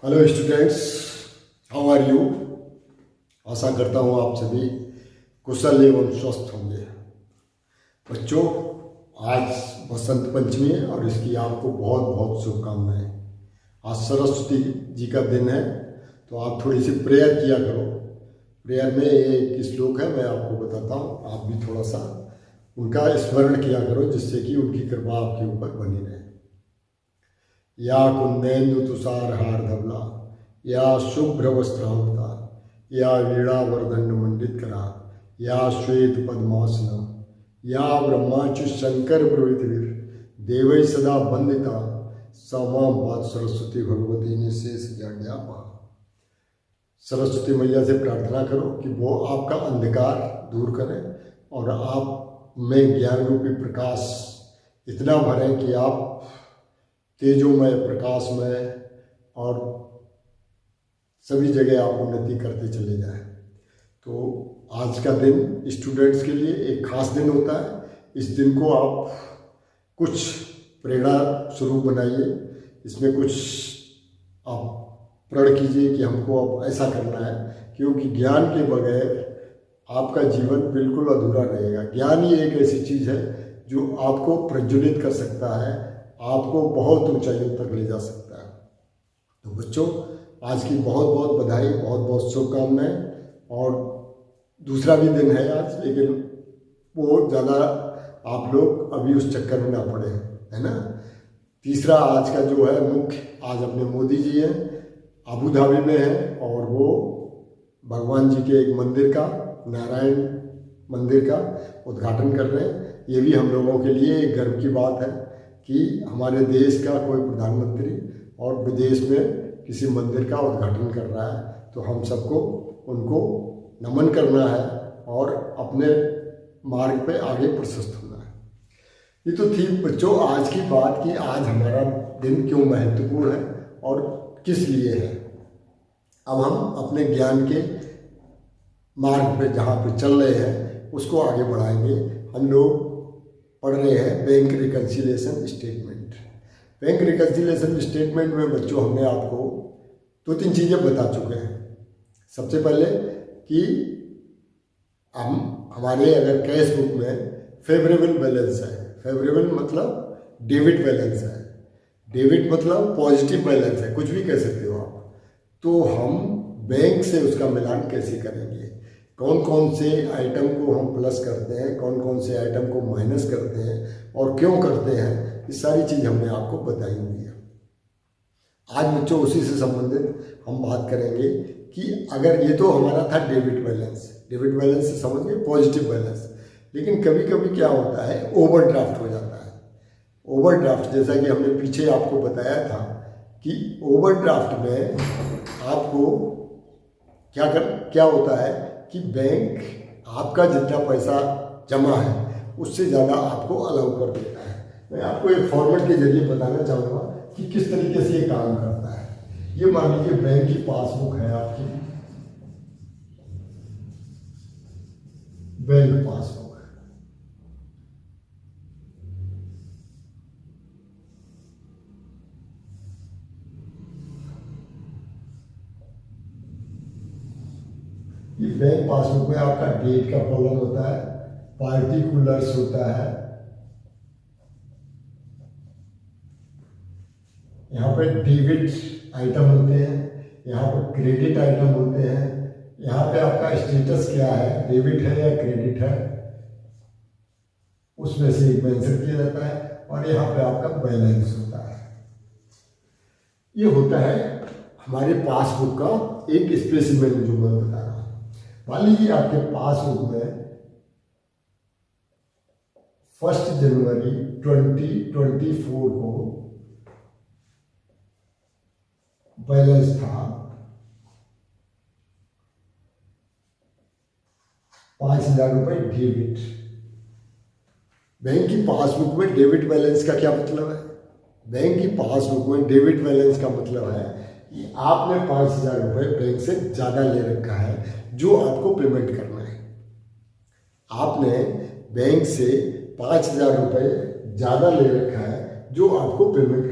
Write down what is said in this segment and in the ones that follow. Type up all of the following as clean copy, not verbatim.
Hello students, how are you. आशा करता हूँ आप सभी कुशल एवं स्वस्थ होंगे। बच्चों, आज बसंत पंचमी है और इसकी आपको बहुत बहुत शुभकामनाएं। आज सरस्वती जी का दिन है, तो आप थोड़ी सी प्रेयर किया करो। प्रेयर में एक श्लोक है, मैं आपको बताता हूँ, आप भी थोड़ा सा उनका स्मरण किया करो, जिससे कि उनकी कृपा आपके ऊपर बनी रहे। या कुंदेन्दु तुषार हार धवला, या शुभ्र वस्त्रांता, या वीणा वरदंड मंडित करा, या श्वेत पद्मासना, या ब्रह्माच्यु शंकर प्रभृतिवीर देवै सदा वंदिता, समा बात सरस्वती भगवती ने शेष जाड्यापा। सरस्वती मैया से प्रार्थना करो कि वो आपका अंधकार दूर करें और आप में ज्ञान रूपी प्रकाश इतना भरें कि आप तेजोमय, प्रकाशमय और सभी जगह आप उन्नति करते चले जाएं। तो आज का दिन स्टूडेंट्स के लिए एक खास दिन होता है। इस दिन को आप कुछ प्रेरणा स्वरूप बनाइए, इसमें कुछ आप प्रण कीजिए कि हमको अब ऐसा करना है, क्योंकि ज्ञान के बगैर आपका जीवन बिल्कुल अधूरा रहेगा। ज्ञान ही एक ऐसी चीज़ है जो आपको प्रज्वलित कर सकता है, आपको बहुत ऊंचाइयों तक ले जा सकता है। तो बच्चों, आज की बहुत बहुत बधाई, बहुत बहुत शुभकामनाएं। और दूसरा भी दिन है आज, लेकिन वो ज़्यादा आप लोग अभी उस चक्कर में ना पड़े, है ना। तीसरा आज का जो है मुख्य, आज अपने मोदी जी हैं, अबू धाबी में हैं और वो भगवान जी के एक मंदिर का, नारायण मंदिर का उद्घाटन कर रहे हैं। ये भी हम लोगों के लिए एक गर्व की बात है कि हमारे देश का कोई प्रधानमंत्री और विदेश में किसी मंदिर का उद्घाटन कर रहा है, तो हम सबको उनको नमन करना है और अपने मार्ग पे आगे प्रशस्त होना है। ये तो थी बच्चों आज की बात कि आज हमारा दिन क्यों महत्वपूर्ण है और किस लिए है। अब हम अपने ज्ञान के मार्ग पे जहाँ पे चल रहे हैं उसको आगे बढ़ाएंगे। हम लोग पढ़ रहे हैं bank reconciliation statement. Bank reconciliation statement में बच्चों हमने आपको 2-3 चीज़ें बता चुके हैं। सबसे पहले कि हम हमारे अगर कैश बुक में फेवरेबल बैलेंस है, फेवरेबल मतलब डेबिट बैलेंस है, डेबिट मतलब पॉजिटिव बैलेंस है, कुछ भी कह सकते हो आप, तो हम बैंक से उसका मिलान कैसे करेंगे, कौन कौन से आइटम को हम प्लस करते हैं, कौन कौन से आइटम को माइनस करते हैं और क्यों करते हैं, ये सारी चीज़ हमने आपको बताई हुई है। आज बच्चों उसी से संबंधित हम बात करेंगे कि अगर ये तो हमारा था डेबिट बैलेंस, डेबिट बैलेंस से समझ गए पॉजिटिव बैलेंस, लेकिन कभी कभी क्या होता है, ओवरड्राफ्ट हो जाता है। ओवरड्राफ्ट जैसा कि हमने पीछे आपको बताया था कि ओवरड्राफ्ट में आपको क्या होता है कि बैंक आपका जितना पैसा जमा है उससे ज़्यादा आपको अलाउ कर देता है। मैं आपको एक फॉर्मेट के जरिए बताना चाहूँगा कि किस तरीके से ये काम करता है। ये मान लीजिए बैंक की पासबुक है आपकी, बैंक पासबुक, ये बैंक पासबुक में आपका डेट का कॉलम होता है, पार्टिकुलर्स होता है, यहाँ पे डेबिट आइटम होते हैं, यहाँ पे क्रेडिट आइटम होते हैं, यहाँ पे आपका स्टेटस क्या है, डेबिट है या क्रेडिट है, उसमें से एक मेंशन किया जाता है, और यहाँ पे आपका बैलेंस होता है। ये होता है हमारे पासबुक का एक स्पेसिमेन जो मैं बता रहा हूँ। मान लीजिए आपके पासबुक में 1 जनवरी 2024 को बैलेंस था 5,000 रुपये डेबिट। बैंक की पासबुक में डेबिट बैलेंस का क्या मतलब है? बैंक की पासबुक में डेबिट बैलेंस का मतलब है कि आपने 5,000 रुपये बैंक से ज़्यादा ले रखा है जो आपको पेमेंट करना है। आपने बैंक से 5,000 रुपये ज़्यादा ले रखा है जो आपको पेमेंट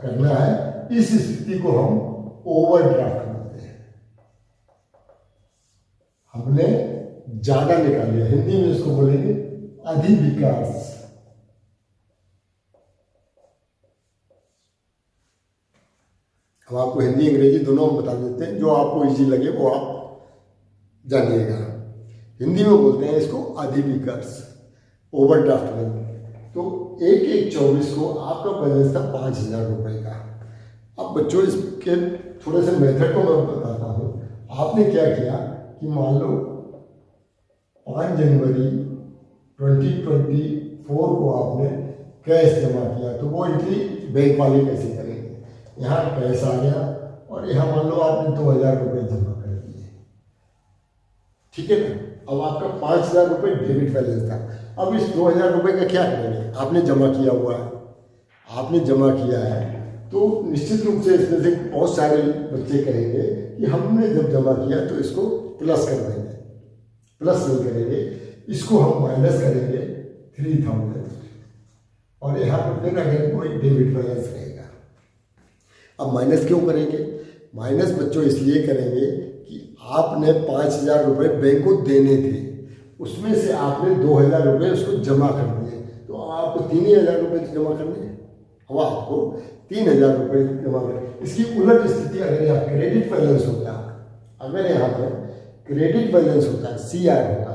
करना है। इस स्थिति को हम ओवरड्राफ्ट बोलते हैं। हमने ज्यादा निकाल लिया, हिंदी में इसको बोलेंगे अधिविकास। हम आपको हिंदी अंग्रेजी दोनों हम बता देते हैं, जो आपको इजी लगे वो आप जानिएगा। हिंदी में बोलते हैं इसको अधिविकर्ष, ओवरड्राफ्ट में। तो 1/1/24 को आपका बैलेंस था 5,000 रुपये का। अब बच्चों इसके थोड़े से मेथड को मैं बताता हूँ। आपने क्या किया कि मान लो 5 जनवरी 2024 को आपने कैश जमा किया, तो वो एंट्री बैंक वाले कैसे करेंगे? यहाँ कैश आ गया और यहाँ मान लो आपने 2,000 रुपये जमा कर दिए, ठीक है ना। अब आपका 5,000 रुपये डेबिट बैलेंस था। अब इस 2,000 रुपये का क्या करेंगे? आपने जमा किया हुआ है, आपने जमा किया है, तो निश्चित रूप से इसमें से बहुत सारे बच्चे कहेंगे कि हमने जब जमा किया तो इसको प्लस कर देंगे। प्लस नहीं करेंगे, इसको हम माइनस करेंगे 3,000 और यहाँ पर फिर अगर कोई डेबिट बैलेंस रहेगा। अब माइनस क्यों करेंगे? माइनस बच्चों इसलिए करेंगे कि आपने 5,000 रुपये बैंक को देने थे, उसमें से आपने 2,000 रुपये उसको जमा कर दिए, तो आपको 3,000 रुपये जमा करने हैं। अब आपको 3,000 रुपये जमा करें। इसकी उलट स्थिति अगर यहाँ क्रेडिट बैलेंस होता, अगर यहाँ पर क्रेडिट बैलेंस होता, CR होता,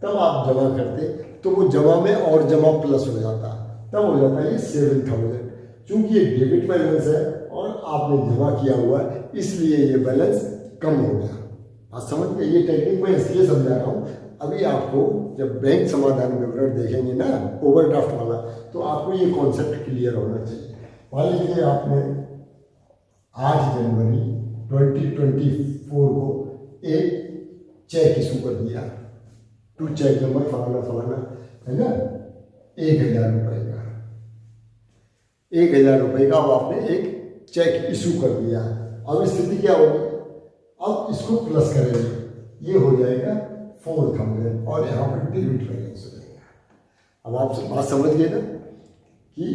तब आप जमा करते तो वो जमा में और जमा प्लस हो जाता, तब हो जाता है ये 7,000। चूंकि ये डेबिट बैलेंस है और आपने जमा किया हुआ है, इसलिए ये बैलेंस कम हो गया। आप समझ गए? ये टेक्निक मैं इसलिए समझा रहा हूँ, अभी आपको जब बैंक समाधान विवरण देखेंगे ना ओवरड्राफ्ट वाला, तो आपको ये कॉन्सेप्ट क्लियर होना चाहिए। मान लीजिए आपने 8 जनवरी 2024 को एक चेक इशू कर दिया, टू चेक नंबर फलाना फलाना, है ना, 1,000 रुपये का। 1,000 रुपये का अब आपने एक चेक इशू कर दिया। अब स्थिति क्या होगी? अब इसको प्लस करेंगे, ये हो जाएगा 4,000 और यहाँ पर डेबिट बैलेंस हो जाएगा। अब आप बात समझ गए ना कि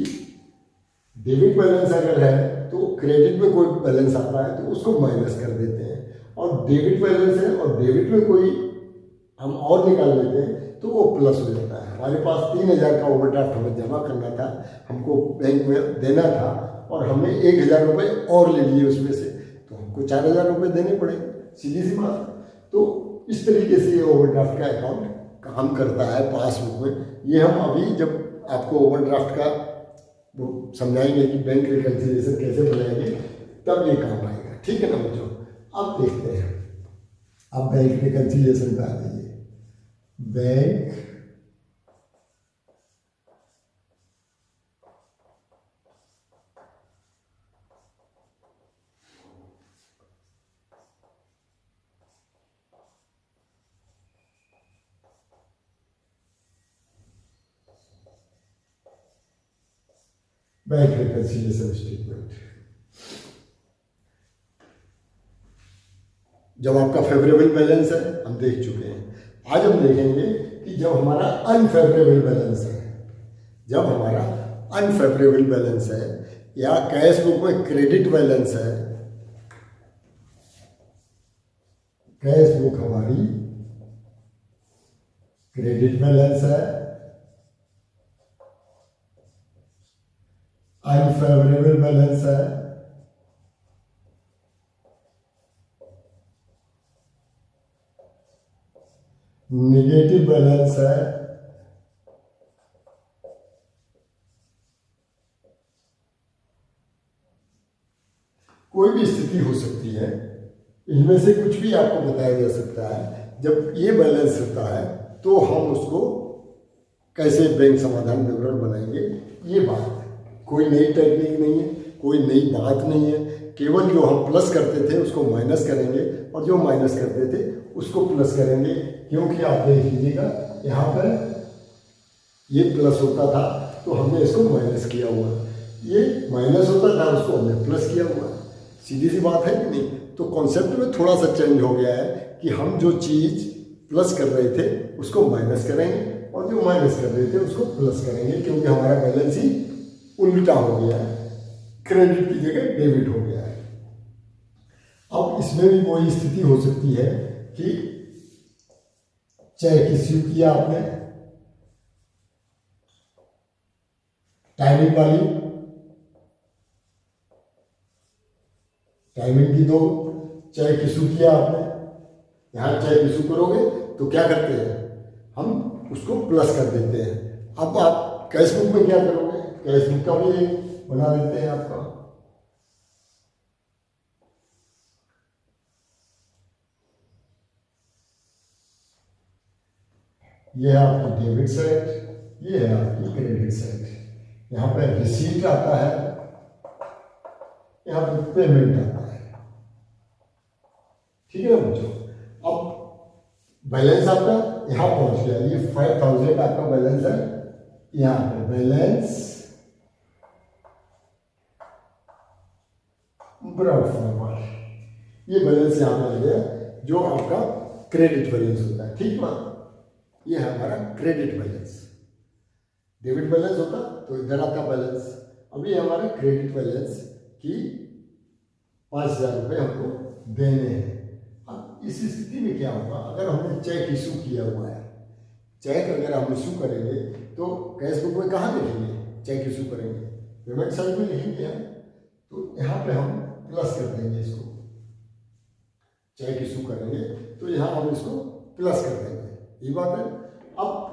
डेबिट बैलेंस अगर है तो क्रेडिट में कोई बैलेंस आता है तो उसको माइनस कर देते हैं, और डेबिट बैलेंस है और डेबिट में कोई हम और निकाल लेते हैं तो वो प्लस हो जाता है। हमारे पास 3,000 का ओवरड्राफ्ट हमें जमा करना था, हमको बैंक में देना था, और हमने 1,000 रुपये और ले लिए उसमें से, तो हमको 4,000 रुपये देने पड़ेंगे, सीधी सी बात। तो इस तरीके से ये ओवरड्राफ्ट का अकाउंट काम करता है पासबुक में। ये हम अभी जब आपको ओवरड्राफ्ट का वो समझाएंगे कि बैंक रिकन्सिलिएशन कैसे बनाएंगे, तब ये काम आएगा, ठीक है ना बच्चों। अब देखते हैं, अब बैंक रिकन्सिलिएशन पे आ जाइए। Bank bank reconciliation statement. जब आपका फेवरेबल बैलेंस है हम देख चुके हैं। आज हम देखेंगे कि जब हमारा अनफेवरेबल बैलेंस है, जब हमारा अनफेवरेबल बैलेंस है या कैश बुक में क्रेडिट बैलेंस है, कैश बुक हमारी क्रेडिट बैलेंस है, अनफेवरेबल बैलेंस है, निगेटिव बैलेंस है, कोई भी स्थिति हो सकती है, इनमें से कुछ भी आपको बताया जा सकता है। जब ये बैलेंस होता है तो हम उसको कैसे बैंक समाधान विवरण बनाएंगे, ये बात है। कोई नई टेक्निक नहीं है, कोई नई बात नहीं है, केवल जो हम प्लस करते थे उसको माइनस करेंगे और जो माइनस करते थे उसको प्लस करेंगे। क्योंकि आप देख लीजिएगा यहाँ पर ये प्लस होता था तो हमने इसको माइनस किया हुआ, ये माइनस होता था उसको हमने प्लस किया हुआ। सीधी सी बात है कि नहीं? तो कॉन्सेप्ट में थोड़ा सा चेंज हो गया है कि हम जो चीज़ प्लस कर रहे थे उसको माइनस करेंगे और जो माइनस कर रहे थे उसको प्लस करेंगे, क्योंकि हमारा बैलेंस ही उल्टा हो गया है, क्रेडिट की जगह डेबिट हो गया है। अब इसमें भी वही स्थिति हो सकती है कि चेक इश्यू किया आपने टाइमिंग की दो चेक इशू किया आपने। यहाँ चेक इशू करोगे तो क्या करते हैं, हम उसको प्लस कर देते हैं। अब आप कैश बुक में क्या करोगे, कैश बुक का भी बना देते हैं आपका। ये है आपकी डेबिट साइड, ये है आपकी क्रेडिट साइड। यहाँ पे रिसीट आता है, यहाँ पे पेमेंट आता है। ठीक है ना बच्चों। अब बैलेंस आपका यहाँ पहुंच गया, ये 5000 आपका बैलेंस है। यहाँ पे बैलेंस ब्रॉड फॉरवर्ड, ये बैलेंस यहाँ पर गया जो आपका क्रेडिट बैलेंस होता है। ठीक ना, ये है हमारा क्रेडिट बैलेंस। डेबिट बैलेंस होता तो इधर आता बैलेंस। अभी हमारा क्रेडिट बैलेंस की 5000 रुपये हमको देने हैं। अब इस स्थिति में क्या होगा, अगर हमने चेक इशू किया हुआ है, चेक अगर हम इशू करेंगे तो कैश बुक में कहाँ लिखेंगे, चेक इशू करेंगे पेमेंट साइड में लिखेंगे हम। तो यहाँ पे हम प्लस कर देंगे इसको, चेक इशू करेंगे तो यहाँ हम इसको प्लस कर देंगे। ये बात है। अब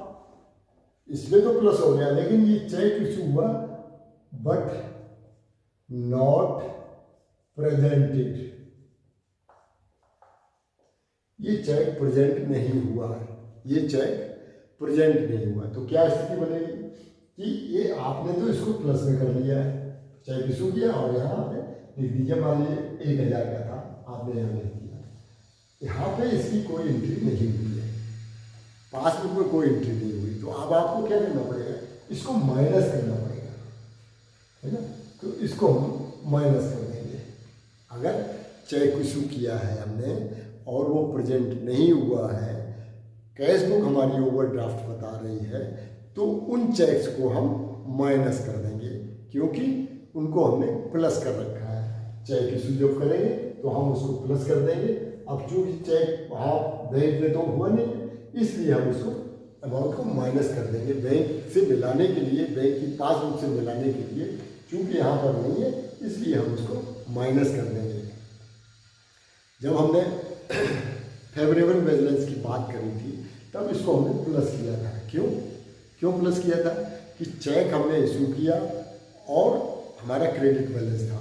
इसमें तो प्लस हो गया, लेकिन ये चेक इशू हुआ बट नॉट प्रेजेंटेड, ये चेक प्रेजेंट नहीं हुआ, ये चेक प्रेजेंट नहीं हुआ। तो क्या स्थिति बनेगी कि ये आपने तो इसको प्लस में कर लिया है, चेक इशू किया और यहाँ आपने लिख दीजिए, मान लीजिए 1000 का था, आपने यहाँ लिख दिया। यहाँ पे इसकी कोई एंट्री नहीं हुई है, पासबुक में कोई एंट्री नहीं हुई। तो अब आपको क्या करना पड़ेगा, इसको माइनस करना पड़ेगा, है ना। तो इसको हम माइनस कर देंगे। अगर चेक इशू किया है हमने और वो प्रेजेंट नहीं हुआ है, कैश बुक हमारी ओवरड्राफ्ट बता रही है, तो उन चेक्स को हम माइनस कर देंगे, क्योंकि उनको हमने प्लस कर रखा है। चेक इशू जब करेंगे तो हम उसको प्लस कर देंगे। अब चूंकि चेक वहाँ बैंक में तो हुआ नहीं, इसलिए हम इसको अमाउंट को माइनस कर देंगे बैंक से मिलाने के लिए, बैंक की पासबुक से मिलाने के लिए। चूंकि यहाँ पर नहीं है इसलिए हम उसको माइनस कर देंगे। जब हमने फेवरेबल बैलेंस की बात करी थी तब इसको हमने प्लस किया था। क्यों प्लस किया था कि चेक हमने इशू किया और हमारा क्रेडिट बैलेंस था,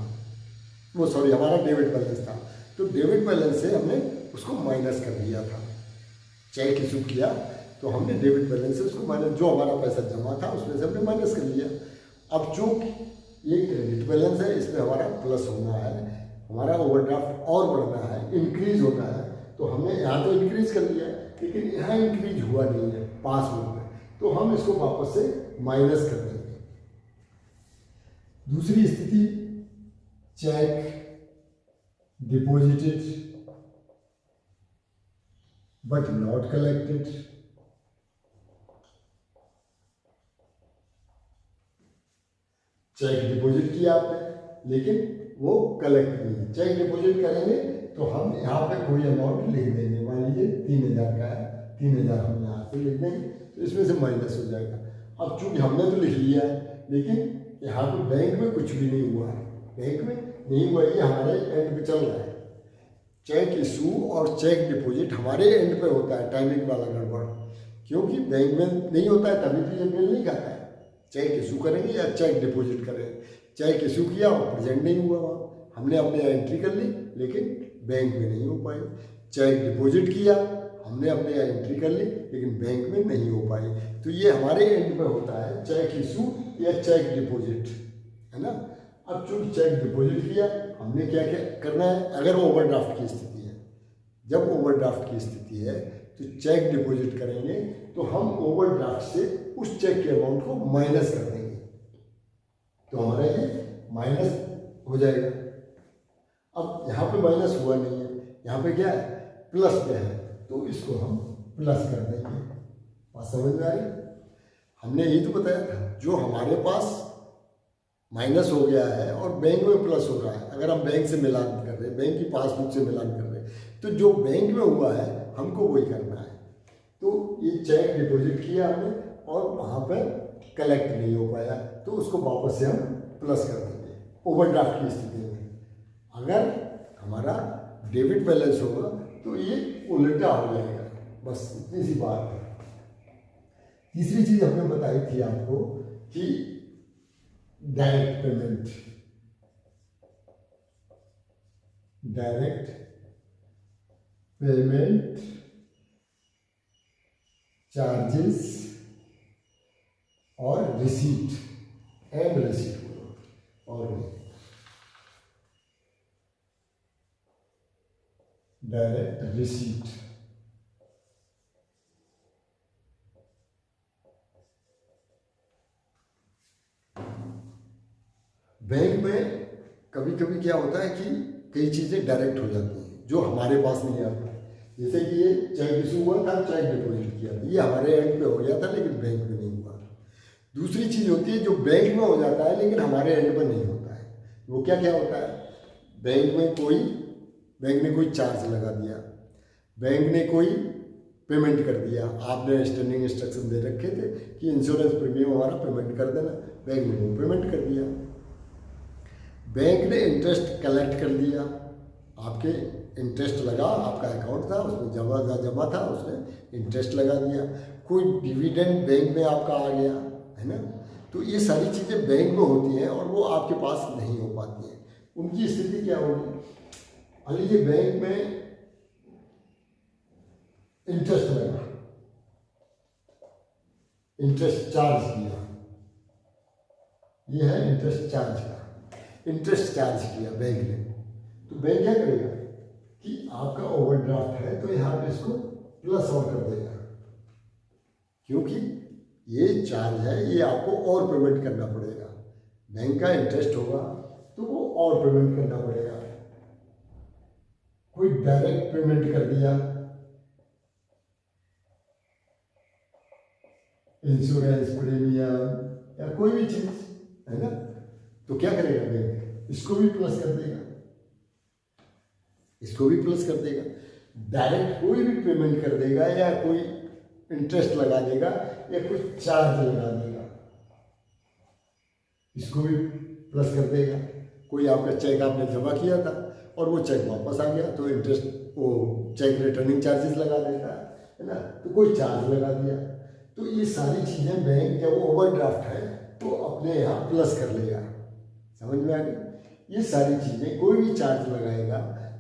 वो सॉरी हमारा डेबिट बैलेंस था, तो डेबिट बैलेंस से हमने उसको माइनस कर दिया था। चेक इशू किया तो हमने डेबिट बैलेंस से उसको माइनस, जो हमारा पैसा जमा था उसमें से हमने माइनस कर लिया। अब चूँकि ये क्रेडिट बैलेंस है, इसमें हमारा प्लस होना है, हमारा ओवरड्राफ्ट और बढ़ना है, इंक्रीज होना है, तो हमने यहाँ तो इंक्रीज कर लिया है, लेकिन यहाँ इंक्रीज हुआ नहीं है पासबुक में, तो हम इसको वापस से माइनस कर देंगे। दूसरी स्थिति, cheque deposited but not collected. Cheque deposit किया आपने लेकिन वो कलेक्ट नहीं। चेक डिपॉजिट करेंगे तो हम यहाँ पे कोई अमाउंट लिख देंगे, मान लीजिए 3000 का है, 3000 हम यहाँ से लिख देंगे, तो इसमें से माइनस हो जाएगा। अब चूंकि हमने तो लिख लिया है, लेकिन यहाँ पे बैंक में कुछ भी नहीं हुआ है, बैंक में नहीं हुआ, ये हमारे एंड पे चल रहा है। चेक इशू और चेक डिपॉजिट हमारे एंड पे होता है, टाइमिंग वाला गड़बड़, क्योंकि बैंक में नहीं होता है तभी तो ये बिल नहीं खाता है। चेक इशू करेंगे या चेक डिपॉजिट करेंगे, चेक इशू किया और प्रेजेंट नहीं हुआ, वहाँ हमने अपने एंट्री कर ली लेकिन बैंक में नहीं हो पाई। चेक डिपॉजिट किया, हमने अपने एंट्री कर ली लेकिन बैंक में नहीं हो पाई। तो ये हमारे एंड पे होता है चेक इशू या चेक डिपॉजिट, है ना। अब चूंकि चेक डिपॉजिट किया, हमने क्या क्या करना है, अगर वो ओवरड्राफ्ट की स्थिति है, जब ओवरड्राफ्ट की स्थिति है तो चेक डिपॉजिट करेंगे तो हम ओवरड्राफ्ट से उस चेक के अमाउंट को माइनस कर देंगे, तो हमारा ये माइनस हो जाएगा। अब यहाँ पे माइनस हुआ नहीं है, यहाँ पे क्या है, प्लस पे है, तो इसको हम प्लस कर देंगे। बात समझ में आ रही? हमने यही तो बताया था, जो हमारे पास माइनस हो गया है और बैंक में प्लस हो रहा है, अगर हम बैंक से मिलान कर रहे हैं, बैंक की पासबुक से मिलान कर रहे हैं, तो जो बैंक में हुआ है हमको वही करना है। तो ये चेक डिपॉजिट किया हमने और वहाँ पर कलेक्ट नहीं हो पाया, तो उसको वापस से हम प्लस कर देंगे ओवरड्राफ्ट की स्थिति में। अगर हमारा डेबिट बैलेंस होगा तो ये उल्टा हो जाएगा, बस इतनी सी बात है। तीसरी चीज हमने बताई थी आपको कि डायरेक्ट पेमेंट चार्जेस और रिसीट और डायरेक्ट रिसीट। बैंक में कभी कभी क्या होता है कि कई चीज़ें डायरेक्ट हो जाती हैं जो हमारे पास नहीं आती। जैसे कि ये चेक इशू हुआ था, चेक डिपॉजिट किया था, ये हमारे एंड पे हो गया था लेकिन बैंक में नहीं हुआ। दूसरी चीज़ होती है जो बैंक में हो जाता है लेकिन हमारे एंड पर नहीं होता है। वो क्या क्या होता है, बैंक ने कोई चार्ज लगा दिया, बैंक ने कोई पेमेंट कर दिया, आपने स्टैंडिंग इंस्ट्रक्शन दे रखे थे कि इंश्योरेंस प्रीमियम हमारा पेमेंट कर देना, बैंक ने वो पेमेंट कर दिया। बैंक ने इंटरेस्ट कलेक्ट कर दिया, आपके इंटरेस्ट लगा, आपका अकाउंट था उसमें जमा था, उसने इंटरेस्ट लगा दिया। कोई डिविडेंड बैंक में आपका आ गया है ना, तो ये सारी चीज़ें बैंक में होती हैं और वो आपके पास नहीं हो पाती हैं। उनकी स्थिति क्या होगी, मान लीजिए बैंक में इंटरेस्ट लगा, इंटरेस्ट चार्ज किया, ये है इंटरेस्ट चार्ज का, इंटरेस्ट चार्ज किया बैंक ने, तो बैंक क्या करेगा कि आपका ओवरड्राफ्ट है तो यहाँ पे इसको प्लस और कर देगा, क्योंकि ये चार्ज है, ये आपको और पेमेंट करना पड़ेगा। बैंक का इंटरेस्ट होगा तो वो और पेमेंट करना पड़ेगा। कोई डायरेक्ट पेमेंट कर दिया, इंश्योरेंस प्रीमियम या कोई भी चीज है ना, तो क्या करेगा बैंक, इसको भी प्लस कर देगा, इसको भी प्लस कर देगा। डायरेक्ट कोई भी पेमेंट कर देगा या कोई इंटरेस्ट लगा देगा या कोई चार्ज लगा देगा, इसको भी प्लस कर देगा। कोई आपका चेक आपने जमा किया था और वो चेक वापस आ गया तो इंटरेस्ट, वो चेक रिटर्निंग चार्जेस लगा देता है ना, तो कोई चार्ज लगा दिया। तो ये सारी चीज़ें बैंक जब ओवरड्राफ्ट है तो अपने यहाँ प्लस कर लेगा, समझ में आ गई। ये सारी चीज़ें कोई भी चार्ज लगाएगा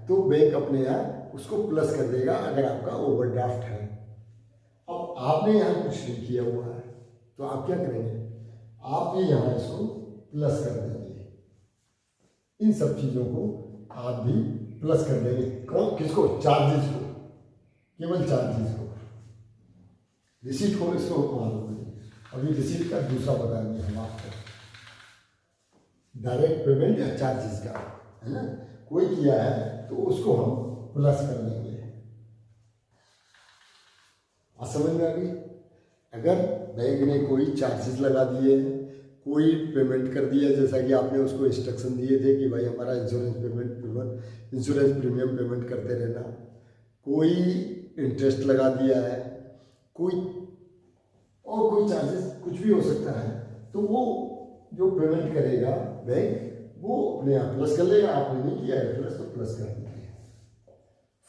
तो बैंक अपने यहाँ उसको प्लस कर देगा अगर आपका ओवरड्राफ्ट है। अब आपने यहाँ कुछ नहीं किया हुआ है तो आप क्या करेंगे, आप भी यहाँ इसको प्लस कर देंगे, इन सब चीज़ों को आप भी प्लस कर देंगे। कौन, किसको, चार्जेस को, केवल चार्जेस को, रिसीट को इसको मालूम नहीं। अभी रिसीट का दूसरा बताएंगे हम आपको, डायरेक्ट पेमेंट या चार्जेस का, है ना, कोई किया है तो उसको हम प्लस कर लेंगे। समझ में आ गई। अगर बैंक ने कोई चार्जेस लगा दिए, कोई पेमेंट कर दिया, जैसा कि आपने उसको इंस्ट्रक्शन दिए थे कि भाई हमारा इंश्योरेंस प्रीमियम पेमेंट करते रहना, कोई इंटरेस्ट लगा दिया है, कोई और कोई चार्जेस कुछ भी हो सकता है, तो वो जो पेमेंट करेगा बैंक वो अपने आप प्लस कर लेगा। आपने नहीं किया है प्लस तो प्लस कर दीजिए।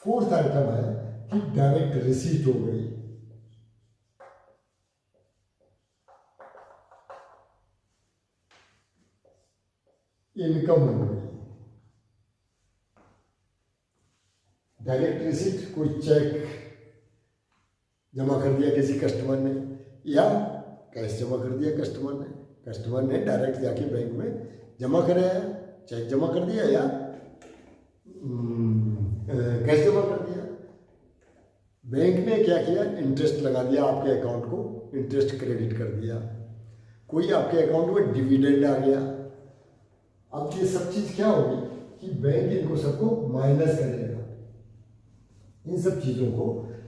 फोर्थ आइटम है कि डायरेक्ट रिसीट हो गई, इनकम हो गई। डायरेक्ट रिसीट, कोई चेक जमा कर दिया किसी कस्टमर ने या कैश जमा कर दिया कस्टमर ने डायरेक्ट जाके बैंक में जमा कराया, चेक जमा कर दिया या कैश जमा कर दिया। बैंक ने क्या किया, इंटरेस्ट लगा दिया, आपके अकाउंट को इंटरेस्ट क्रेडिट कर दिया। कोई आपके अकाउंट में डिविडेंड आ गया। अब ये सब चीज़ क्या होगी कि बैंक इनको सबको माइनस करेगा, इन सब चीज़ों को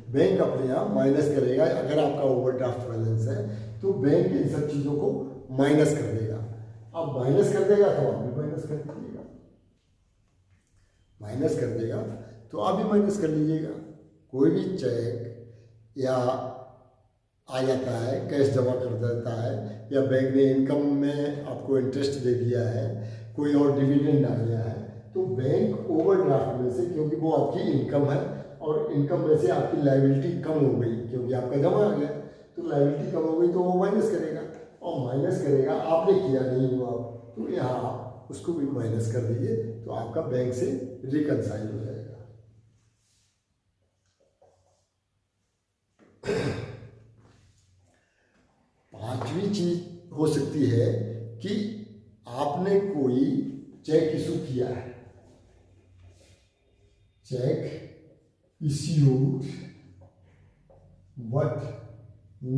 बैंक अपने यहाँ माइनस करेगा। अगर आपका ओवरड्राफ्ट बैलेंस है तो बैंक इन सब चीज़ों को माइनस कर देगा। अब माइनस कर देगा तो आप भी माइनस कर दीजिएगा, माइनस कर देगा तो आप भी माइनस कर लीजिएगा। कोई भी चेक या आ जाता है, कैश जमा कर देता है, या बैंक ने इनकम में आपको इंटरेस्ट दे दिया है, कोई और डिविडेंड आ गया है, तो बैंक ओवरड्राफ्ट में से, क्योंकि वो आपकी इनकम है और इनकम में से आपकी लायबिलिटी कम हो गई क्योंकि आपका जमा आ गया, तो लायबिलिटी कम हो गई तो वो माइनस करेगा, और माइनस करेगा, आपने किया नहीं हुआ तो यहाँ उसको भी माइनस कर दीजिए, तो आपका बैंक से रिकनसाइल हो जाएगा। पांचवी चीज हो सकती है कि आपने कोई चेक इशू किया है, check issued but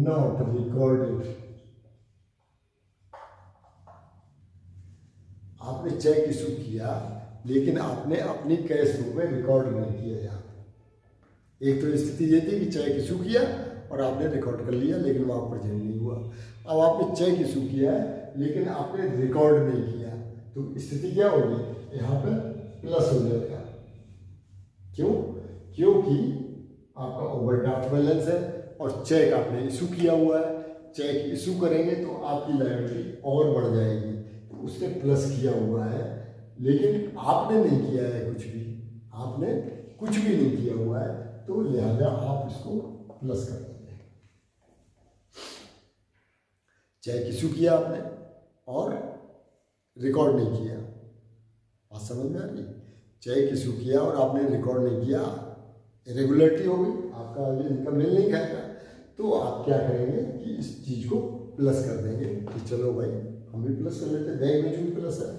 not recorded. आपने चेक इशू किया लेकिन आपने अपनी कैश बुक में रिकॉर्ड नहीं किया। यहाँ एक तो स्थिति ये थी कि चेक इशू किया और आपने रिकॉर्ड कर लिया लेकिन वहाँ पर प्रेजेंट नहीं हुआ। अब आपने चेक इशू किया है लेकिन आपने रिकॉर्ड नहीं किया, तो स्थिति क्या होगी, यहाँ पर प्लस हो जाएगा। क्यों? क्योंकि आपका ओवरड्राफ्ट बैलेंस है और चेक आपने इशू किया हुआ है। चेक इशू करेंगे तो आपकी लायबिलिटी और बढ़ जाएगी, तो उसने प्लस किया हुआ है लेकिन आपने नहीं किया है कुछ भी, आपने कुछ भी नहीं किया हुआ है, तो लिहाजा आप इसको प्लस कर देंगे। चेक इशू किया आपने और रिकॉर्ड नहीं किया, बात समझ में आ रही? चेक इशू किया और आपने रिकॉर्ड नहीं किया, इरेगुलरिटी हो गई, आपका आगे इनकम मिल नहीं खाएगा, तो आप क्या करेंगे कि इस चीज को प्लस कर देंगे कि चलो भाई हम भी प्लस कर लेते, बैंक में जो प्लस है।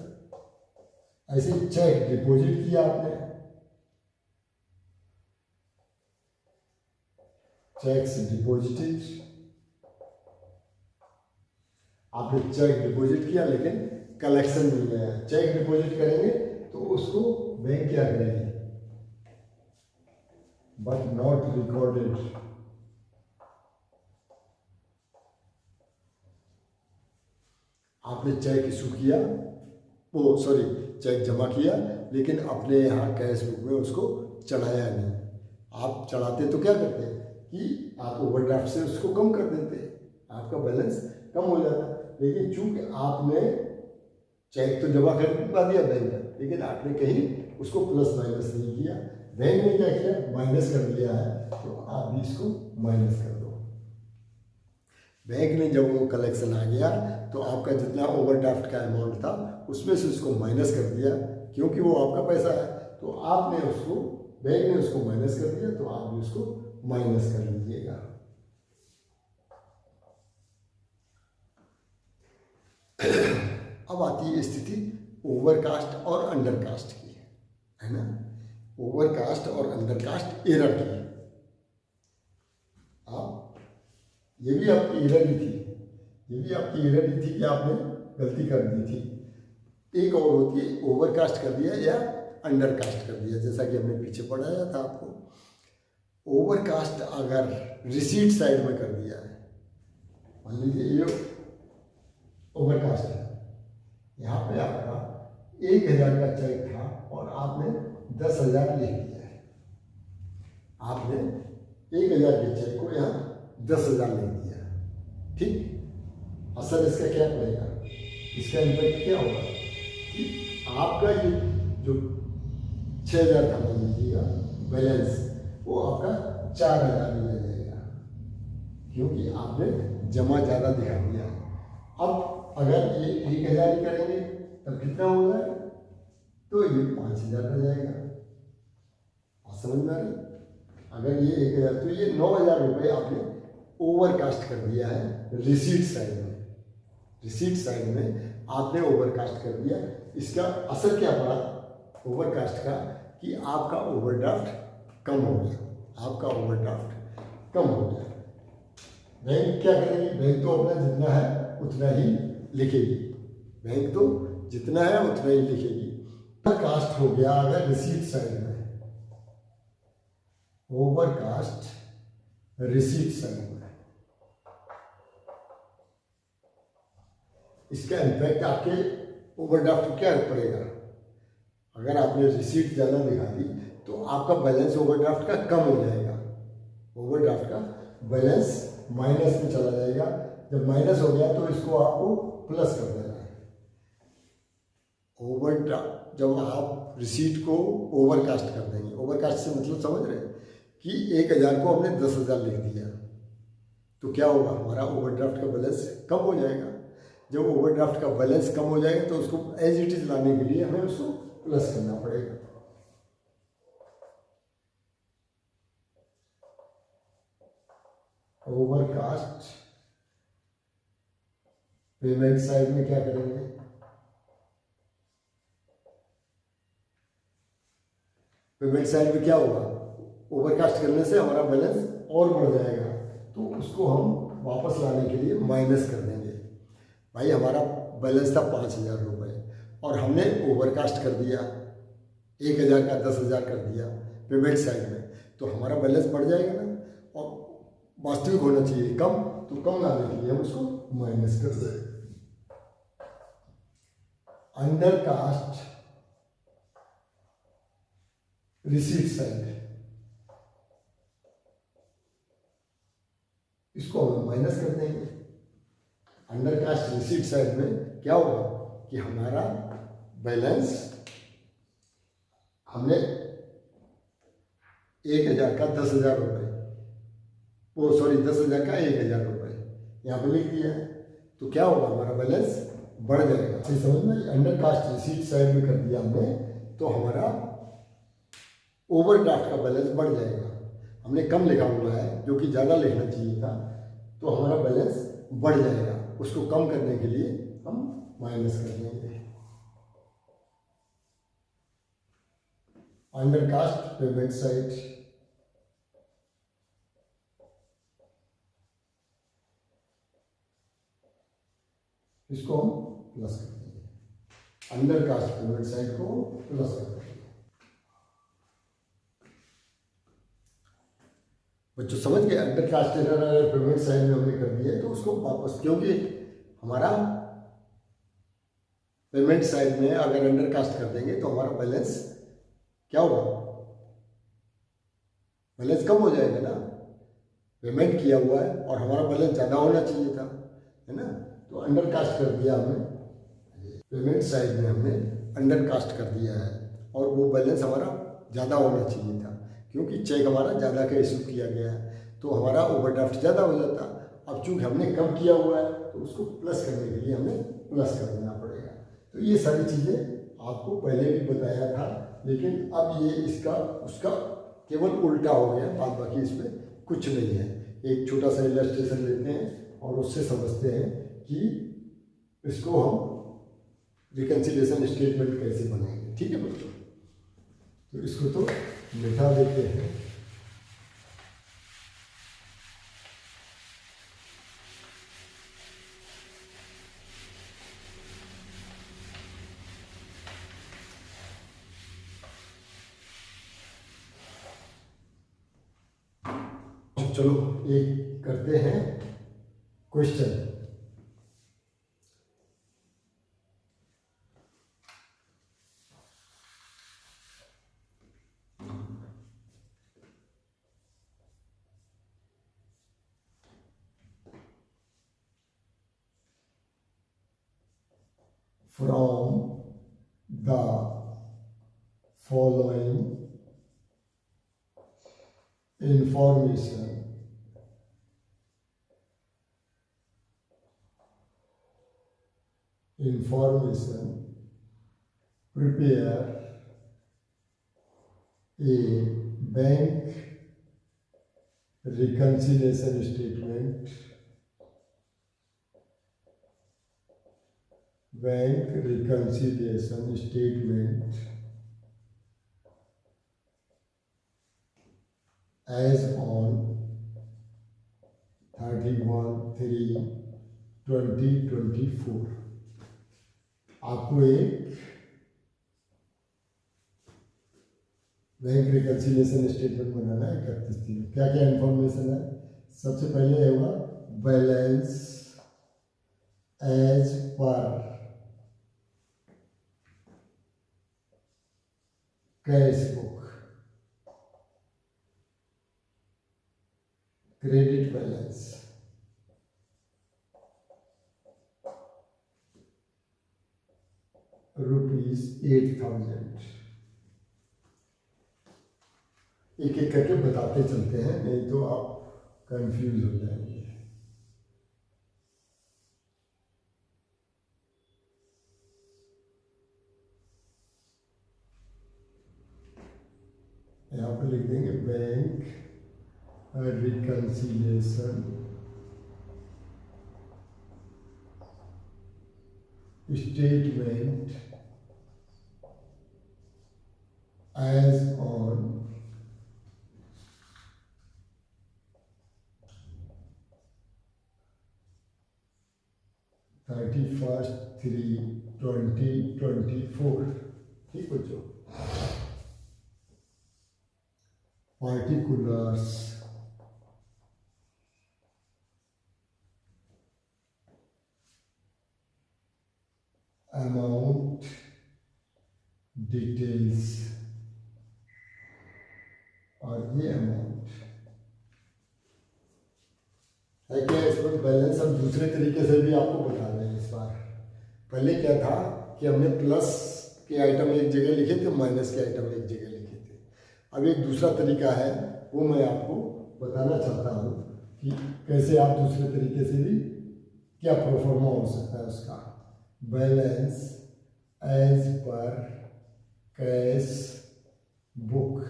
ऐसे चेक डिपॉजिट किया आपने, चेक्स डिपॉजिटेड, आपने चेक डिपॉजिट किया लेकिन कलेक्शन मिल गया। चेक डिपॉजिट करेंगे तो उसको बैंक क्या करेगी, बट नॉट रिकॉर्डेड। आपने चेक इशू किया, वो सॉरी चेक जमा किया लेकिन अपने यहाँ कैश बुक में उसको चढ़ाया नहीं। आप चढ़ाते तो क्या करते कि आप ओवरड्राफ्ट से उसको कम कर देते, आपका बैलेंस कम हो जाता, लेकिन चूंकि आपने चेक तो जमा कर दिया बैंक का, लेकिन आपने कहीं उसको प्लस माइनस नहीं किया, बैंक ने क्या किया, माइनस कर दिया है, तो आप भी इसको माइनस कर दो। बैंक ने जब वो कलेक्शन आ गया तो आपका जितना ओवरड्राफ्ट का अमाउंट था उसमें से उसको माइनस कर दिया, क्योंकि वो आपका पैसा है, तो आपने उसको, बैंक ने उसको माइनस कर दिया, तो आप भी उसको माइनस कर लीजिएगा। अब आती है स्थिति ओवरकास्ट और अंडरकास्ट की, है ना? ओवरकास्ट और अंडरकास्ट एरर की। ये भी आपकी एरर ही थी, ये भी आपकी एरर ही थी कि आपने गलती कर दी थी। एक और होती है ओवरकास्ट कर दिया या अंडरकास्ट कर दिया, जैसा कि हमने पीछे पढ़ाया था आपको। ओवरकास्ट अगर रिसीट साइड में कर दिया है, मान लीजिए ये ओवरकास्ट है, यहाँ पे आपका 1000 का चेक था और आपने 10,000 लिख दिया है। आपने 1000 के चेक को यहाँ 10,000 लिख दिया, ठीक। असर इसका क्या पड़ेगा, इसका इम्पैक्ट क्या होगा कि आपका ये जो 6,000 था मान लीजिएगा बैलेंस, वो आपका 4,000 में ले जाएगा, क्योंकि आपने जमा ज़्यादा दिखा दिया। अब अगर ये 1,000 ही करेंगे तब कितना होगा, तो ये 5,000 रह जाएगा। समझ में आ रही? अगर ये 1,000 तो ये 9,000 रुपये आपने ओवरकास्ट कर दिया है रिसीट साइड में। रिसीट साइड में आपने ओवरकास्ट कर दिया। इसका असर क्या पड़ा ओवरकास्ट का, कि आपका ओवरड्राफ्ट कम हो गया, आपका ओवरड्राफ्ट कम हो गया। बैंक क्या करेगी, बैंक तो अपना जितना है उतना ही लिखेगी, बैंक तो जितना है उतना ही लिखेगी। ओवरकास्ट हो गया अगर रिसीट साइड में, ओवरकास्ट रिसीट साइड में, इसका इम्पैक्ट आपके ओवरड्राफ्ट पर क्या पड़ेगा। अगर आपने रिसीट ज़्यादा दिखा दी तो आपका बैलेंस ओवरड्राफ्ट का कम हो जाएगा, ओवरड्राफ्ट का बैलेंस माइनस में चला जाएगा। जब माइनस हो गया तो इसको आपको प्लस कर देना है। ओवरड्राफ्ट जब आप रिसीट को ओवरकास्ट कर देंगे, ओवरकास्ट से मतलब समझ रहे हैं कि 1000 को हमने 10,000 लिख दिया तो क्या होगा, हमारा ओवरड्राफ्ट का बैलेंस कम हो जाएगा। जब ओवरड्राफ्ट का बैलेंस कम हो जाएगा तो उसको एज इट इज लाने के लिए हमें उसको प्लस करना पड़ेगा। ओवरकास्ट पेमेंट साइड में क्या करेंगे, पेमेंट साइड में क्या होगा, ओवरकास्ट करने से हमारा बैलेंस और बढ़ जाएगा तो उसको हम वापस लाने के लिए माइनस कर देंगे। भाई हमारा बैलेंस था 5,000 रुपये और हमने ओवरकास्ट कर दिया, 1,000 का 10,000 कर दिया पेमेंट साइड में, तो हमारा बैलेंस बढ़ जाएगा ना। और वास्तविक होना चाहिए कम, तो कम लाने के लिए हम उसको माइनस कर देंगे। अंडर कास्ट रिसीट साइड, इसको हम माइनस कर देंगे। अंडर कास्ट रिसीट साइड में क्या होगा कि हमारा बैलेंस हमने 1,000 का 10,000 रुपये, वो सॉरी 10,000 का 1,000 रुपये यहाँ पे लिख दिया है, तो क्या होगा, हमारा बैलेंस बढ़ जाएगा। सही समझ में, अंडर कास्ट रिसीट साइड में कर दिया हमने तो हमारा ओवरड्राफ्ट का बैलेंस बढ़ जाएगा। हमने कम लिखा हुआ है जो कि ज़्यादा लिखना चाहिए था, तो हमारा बैलेंस बढ़ जाएगा। उसको कम करने के लिए हम माइनस कर देंगे। अंडर कास्ट पेमेंट साइड, इसको हम प्लस कर देंगे। अंडर कास्ट पेमेंट साइड को प्लस कर देंगे। बच्चों समझ गए, अंडर कास्ट अगर पेमेंट साइड में हमने कर दिया है तो उसको वापस, क्योंकि हमारा पेमेंट साइड में अगर अंडर कास्ट कर देंगे तो हमारा बैलेंस क्या होगा, बैलेंस कम हो जाएगा ना। पेमेंट किया हुआ है और हमारा बैलेंस ज़्यादा होना चाहिए था, है ना। तो अंडर कास्ट कर दिया हमने, पेमेंट साइड में हमने अंडर कास्ट कर दिया है और वो बैलेंस हमारा ज़्यादा होना चाहिए था, क्योंकि चेक हमारा ज़्यादा का इशू किया गया है तो हमारा ओवरड्राफ्ट ज़्यादा हो जाता। अब चूँकि हमने कम किया हुआ है तो उसको प्लस करने के लिए हमें प्लस कर देना पड़ेगा। तो ये सारी चीज़ें आपको पहले भी बताया था, लेकिन अब ये इसका उसका केवल उल्टा हो गया, बाद बाकी इसमें कुछ नहीं है। एक छोटा सा इलस्ट्रेशन लेते हैं और उससे समझते हैं कि इसको हम रिकन्सिलिएशन स्टेटमेंट कैसे बनाएंगे। ठीक है बच्चों, तो इसको तो मिटा देते हैं। चलो एक करते हैं question. From the following information, prepare a bank reconciliation statement, as on 31/3/2024। आपको एक बैंक रिकन्सिलिएशन स्टेटमेंट बनाना है 31/3। क्या क्या इंफॉर्मेशन है, सबसे पहले होगा balance as per cash book, credit balance ₹8,000। एक एक करके बताते चलते हैं, नहीं तो आप कंफ्यूज हो जाएंगे। यहाँ पर लिख देंगे bank reconciliation statement as on 31/3/2024। ठीक बच्चों, particulars amount डिटेल्स और ये अमाउंट है क्या। इसमें बैलेंस हम दूसरे तरीके से भी आपको बता रहे हैं इस बार। पहले क्या था कि हमने प्लस के आइटम एक जगह लिखे थे, माइनस के आइटम एक जगह लिखे थे। अब एक दूसरा तरीका है, वो मैं आपको बताना चाहता हूँ कि कैसे आप दूसरे तरीके से भी क्या प्रोफॉर्मा हो सकता है उसका। Balance as per cash book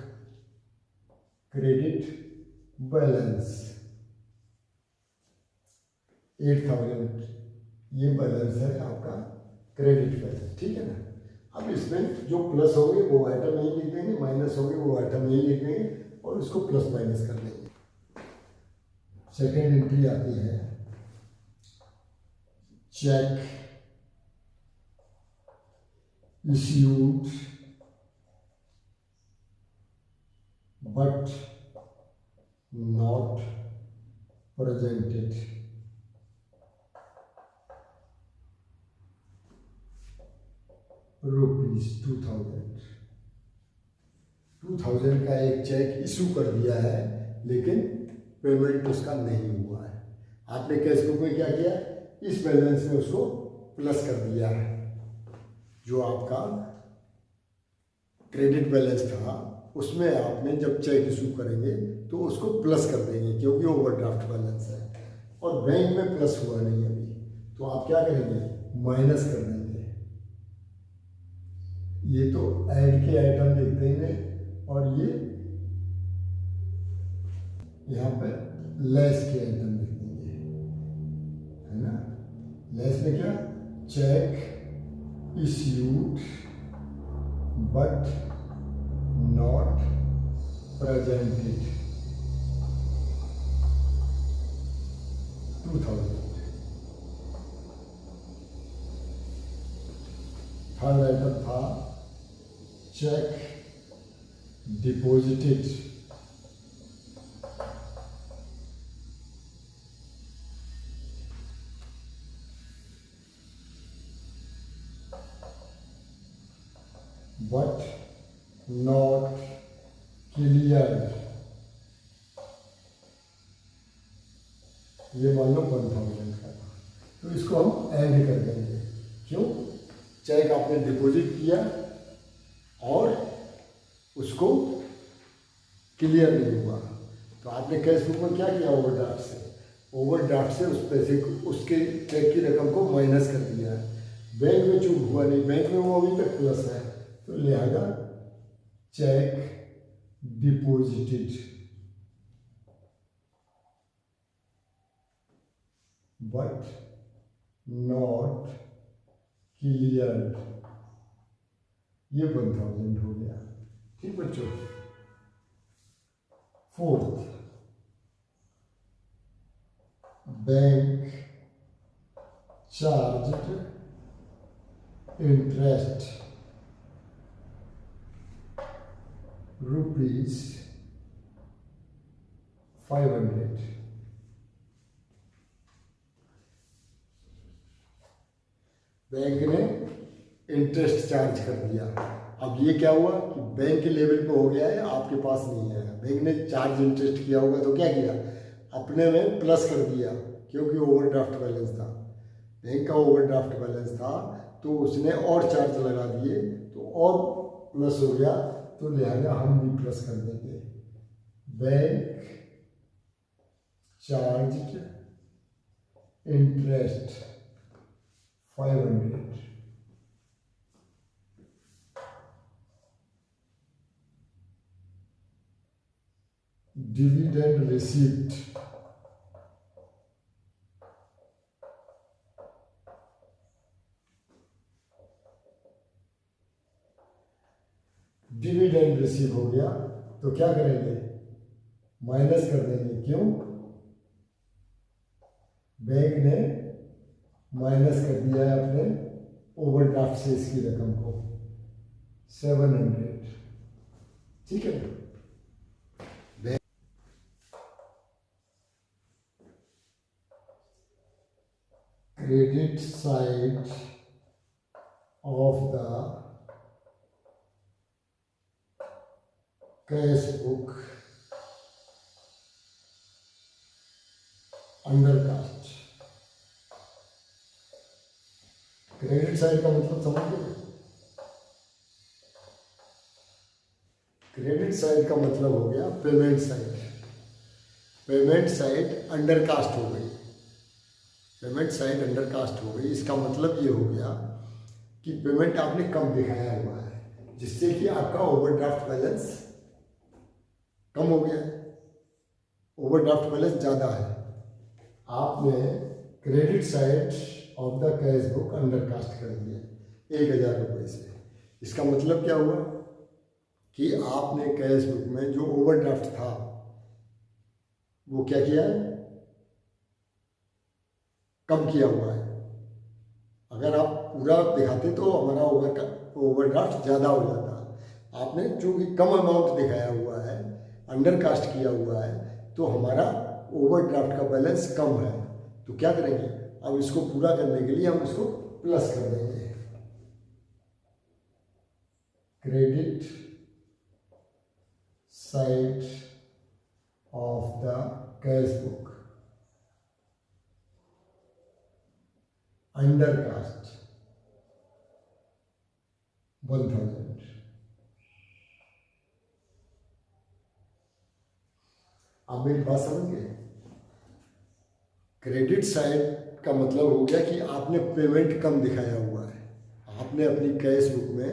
credit balance 8,000 ये बैलेंस है आपका क्रेडिट बैलेंस। ठीक है ना। अब इसमें जो प्लस होंगे वो आइटम यही लिख देंगे, माइनस होंगे वो आइटम यही लिख देंगे और इसको प्लस माइनस कर लेंगे। सेकेंड एंट्री आती है check issued but not presented ₹2,000। 2,000 का एक चेक इशू कर दिया है लेकिन पेमेंट उसका नहीं हुआ है। आपने कैश बुक में क्या किया, इस बैलेंस में उसको प्लस कर दिया है। जो आपका क्रेडिट बैलेंस था उसमें आपने जब चेक इशू करेंगे तो उसको प्लस कर देंगे क्योंकि ओवरड्राफ्ट बैलेंस है और बैंक में प्लस हुआ नहीं अभी, तो आप क्या करेंगे, माइनस कर देंगे। ये तो ऐड के आइटम लिख देंगे और ये यहाँ पर लेस के आइटम लिख देंगे, है ना। लेस में क्या, cheque issued but not presented 2,000। Third item था cheque deposited but not clear, ये मान लो 1,000 का था, तो इसको हम ऐड कर देंगे। क्यों, चेक आपने डिपॉजिट किया और उसको क्लियर नहीं हुआ, तो आपने कैश बुक में क्या किया, ओवरड्राफ्ट से उस पैसे को, उसके चेक की रकम को माइनस कर दिया है। बैंक में चूक हुआ नहीं, बैंक में वो अभी तक प्लस है, तो लिहाजा check deposited but not clear, ये 1,000 हो गया। ठीक बच्चों। Fourth, bank charged interest ₹500। Bank ने इंटरेस्ट चार्ज कर दिया। अब ये क्या हुआ कि बैंक के लेवल पे हो गया है, आपके पास नहीं है। बैंक ने चार्ज इंटरेस्ट किया होगा तो क्या किया, अपने में प्लस कर दिया, क्योंकि ओवरड्राफ्ट बैलेंस था, बैंक का ओवरड्राफ्ट बैलेंस था, तो उसने और चार्ज लगा दिए, तो और प्लस हो गया, तो लिहाजा हम भी प्लस कर देंगे। Bank charge interest 500, dividend receipt dividend receive हो गया, तो क्या करेंगे, माइनस कर देंगे। क्यों, बैंक ने माइनस कर दिया है अपने ओवरड्राफ्ट से इसकी रकम को 700, ठीक है। Credit side of the cash book under cast. Credit side का मतलब समझ गए, क्रेडिट साइड का मतलब हो गया payment side. Payment side under cast हो गई, पेमेंट साइड अंडर कास्ट हो गई। इसका मतलब ये हो गया कि पेमेंट आपने कम दिखाया हुआ है, जिससे कि आपका ओवरड्राफ्ट बैलेंस कम हो गया, ओवरड्राफ्ट बैलेंस ज़्यादा है। आपने credit side of the cash book under cast कर दिया 1000 रुपये से। इसका मतलब क्या हुआ कि आपने कैश बुक में जो ओवरड्राफ्ट था वो क्या किया है, कम किया हुआ है। अगर आप पूरा दिखाते तो हमारा ओवरड्राफ्ट ज़्यादा हो जाता। आपने चूँकि कम अमाउंट दिखाया हुआ है, अंडर कास्ट किया हुआ है, तो हमारा ओवरड्राफ्ट का बैलेंस कम है। तो क्या करेंगे, अब इसको पूरा करने के लिए हम इसको प्लस कर देंगे। Credit side of the cash book under cast 1000। आप मेरी बात समझ गए, क्रेडिट साइड का मतलब हो गया कि आपने पेमेंट कम दिखाया हुआ है, आपने अपनी कैश बुक में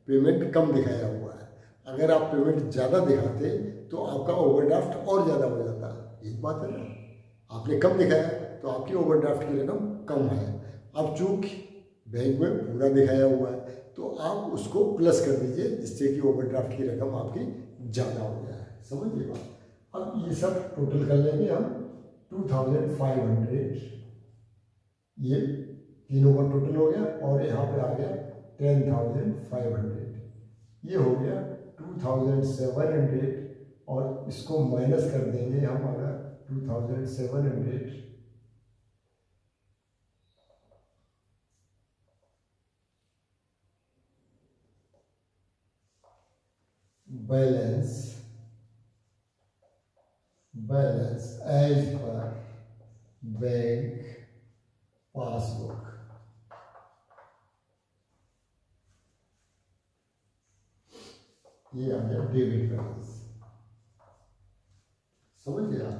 पेमेंट कम दिखाया हुआ है। अगर आप पेमेंट ज़्यादा दिखाते तो आपका ओवरड्राफ्ट और ज़्यादा हो जाता। एक बात है ना, आपने कम दिखाया तो आपकी ओवरड्राफ्ट की रकम कम है। अब चूँकि बैंक में पूरा दिखाया हुआ है तो आप उसको प्लस कर दीजिए, जिससे कि ओवरड्राफ्ट की रकम आपकी ज़्यादा हो जाए। समझिए बात। अब ये सब टोटल कर लेंगे हम 2500, ये तीनों का टोटल हो गया, और यहाँ पे आ गया 10500, ये हो गया 2700, और इसको माइनस कर देंगे हम अगर 2700 balance as per bank passbook. ये आ गया डेबिट बैलेंस। समझ गया।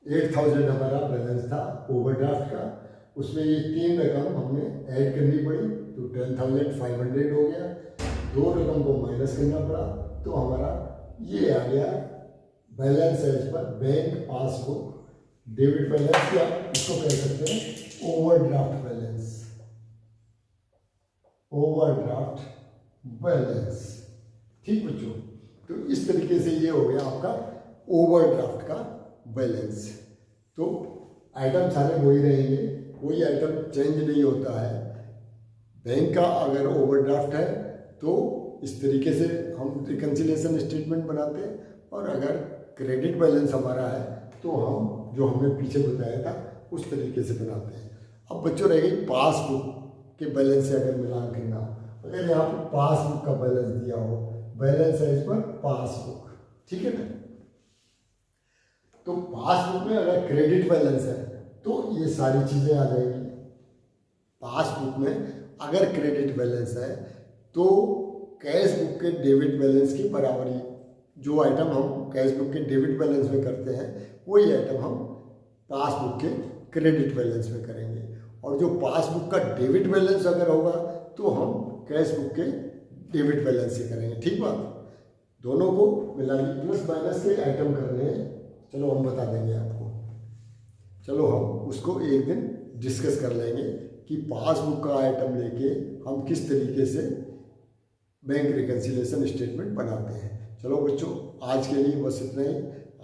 8000 हमारा बैलेंस था ओवरड्राफ्ट का, उसमें ये 3 रकम हमने ऐड करनी पड़ी, तो 10500 हो गया। 2 रकम को माइनस करना पड़ा, तो हमारा ये आ गया balance as per bank passbook debit balance, या इसको कह सकते हैं ओवरड्राफ्ट बैलेंस। ओवरड्राफ्ट बैलेंस, ठीक बच्चों। तो इस तरीके से ये हो गया आपका ओवरड्राफ्ट का बैलेंस। तो आइटम सारे वही रहेंगे, कोई आइटम चेंज नहीं होता है। बैंक का अगर ओवरड्राफ्ट है तो इस तरीके से हम रिकन्सिलिएशन स्टेटमेंट बनाते हैं, और अगर क्रेडिट बैलेंस हमारा है तो हम जो हमने पीछे बताया था उस तरीके से बनाते हैं। अब बच्चों रह गई पासबुक के बैलेंस से अगर मिलान करना, अगर यहाँ पर पासबुक का बैलेंस दिया हो, बैलेंस है इस पर पासबुक, ठीक है ना। तो पासबुक में अगर क्रेडिट बैलेंस है तो ये सारी चीजें आ जाएगी। पासबुक में अगर क्रेडिट बैलेंस है तो कैश बुक के डेबिट बैलेंस की बराबरी, जो आइटम हम कैश बुक के डेबिट बैलेंस में करते हैं वही आइटम हम पासबुक के क्रेडिट बैलेंस में करेंगे। और जो पासबुक का डेबिट बैलेंस अगर होगा तो हम कैश बुक के डेबिट बैलेंस से करेंगे, ठीक बात। दोनों को मिला के प्लस माइनस के आइटम करने हैं, चलो हम बता देंगे आपको। चलो हम उसको एक दिन डिस्कस कर लेंगे कि पासबुक का आइटम लेके हम किस तरीके से बैंक रिकन्सिलेशन स्टेटमेंट बनाते हैं। चलो बच्चों आज के लिए बस इतना ही।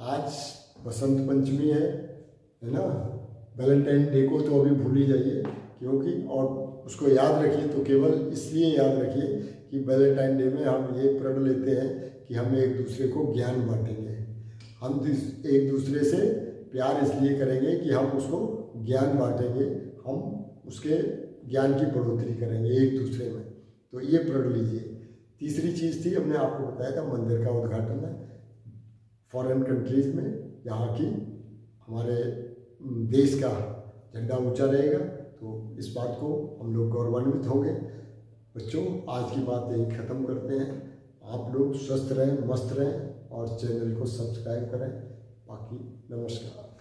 आज बसंत पंचमी है ना। वैलेंटाइन डे को तो अभी भूल ही जाइए, क्योंकि और उसको याद रखिए, तो केवल इसलिए याद रखिए कि वैलेंटाइन डे में हम ये प्रण लेते हैं कि हम एक दूसरे को ज्ञान बांटेंगे। हम एक दूसरे से प्यार इसलिए करेंगे कि हम उसको ज्ञान बांटेंगे, हम उसके ज्ञान की बढ़ोतरी करेंगे एक दूसरे में। तो ये प्रण लीजिए। तीसरी चीज़ थी, हमने आपको बताया था मंदिर का उद्घाटन है फॉरेन कंट्रीज़ में, यहाँ की हमारे देश का झंडा ऊंचा रहेगा, तो इस बात को हम लोग गौरवान्वित होंगे। बच्चों आज की बात यही ख़त्म करते हैं। आप लोग स्वस्थ रहें, मस्त रहें और चैनल को सब्सक्राइब करें। बाकी नमस्कार।